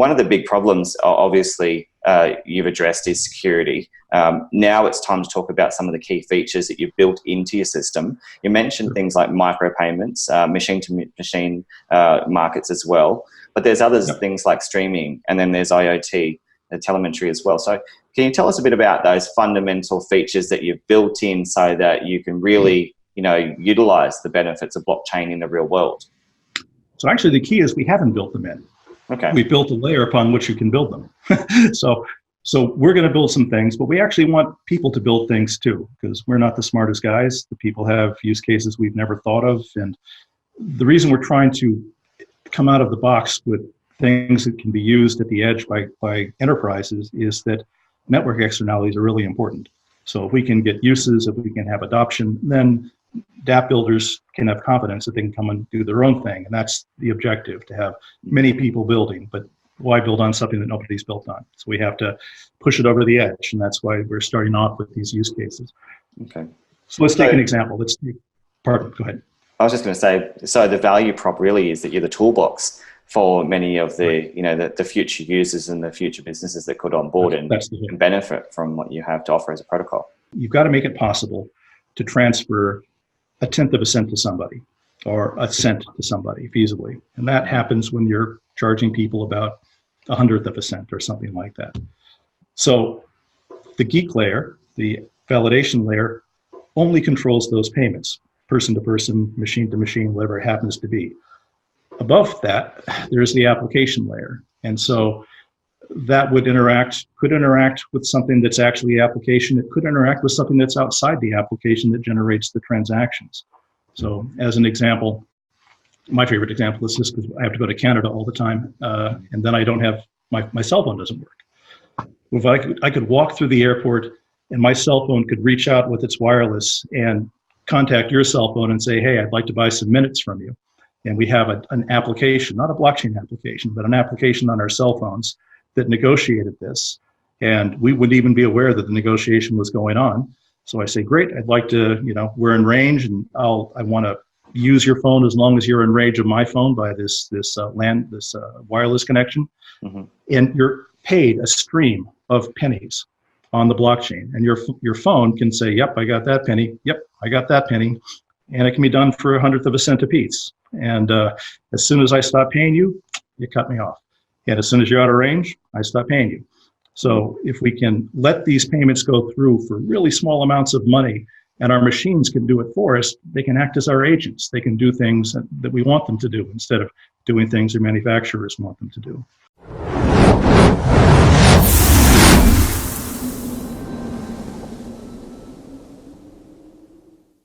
one of the big problems, obviously, you've addressed is security. Now it's time to talk about some of the key features that you've built into your system. You mentioned things like micropayments, machine-to-machine markets as well, but there's others, things like streaming, and then there's IoT, telemetry as well. So can you tell us a bit about those fundamental features that you've built in so that you can really, utilize the benefits of blockchain in the real world? So actually the key is we haven't built them in. Okay. We built a layer upon which you can build them. So we're going to build some things, but we actually want people to build things too, because we're not the smartest guys. The people have use cases we've never thought of. And the reason we're trying to come out of the box with things that can be used at the edge by enterprises is that network externalities are really important. So if we can get uses, if we can have adoption, then dApp builders can have confidence that they can come and do their own thing. And that's the objective, to have many people building, but why build on something that nobody's built on? So we have to push it over the edge. And that's why we're starting off with these use cases. Okay. So let's take an example. Go ahead. I was just going to say, so the value prop really is that you're the toolbox for many of the, the future users and the future businesses that could onboard and benefit from what you have to offer as a protocol. You've got to make it possible to transfer 1/10 of a cent to somebody, or a cent to somebody feasibly. And that happens when you're charging people about 1/100 of a cent or something like that. So the Geeq layer, the validation layer, only controls those payments, person to person, machine to machine, whatever it happens to be. Above that, there's the application layer. And so that could interact with something that's actually the application. It could interact with something that's outside the application that generates the transactions. So as an example, my favorite example is this, because I have to go to Canada all the time, and then I don't have, my cell phone doesn't work. If I could walk through the airport and my cell phone could reach out with its wireless and contact your cell phone and say, hey, I'd like to buy some minutes from you. And we have an application, not a blockchain application, but an application on our cell phones that negotiated this. And we wouldn't even be aware that the negotiation was going on. So I say, great, I'd like to, we're in range, and I want to use your phone as long as you're in range of my phone by this wireless connection. Mm-hmm. And you're paid a stream of pennies on the blockchain. And your phone can say, yep, I got that penny. Yep, I got that penny. And it can be done for 1/100 of a cent apiece. And as soon as I stop paying you, you cut me off. And as soon as you're out of range, I stop paying you. So if we can let these payments go through for really small amounts of money, and our machines can do it for us, they can act as our agents. They can do things that we want them to do instead of doing things the manufacturers want them to do.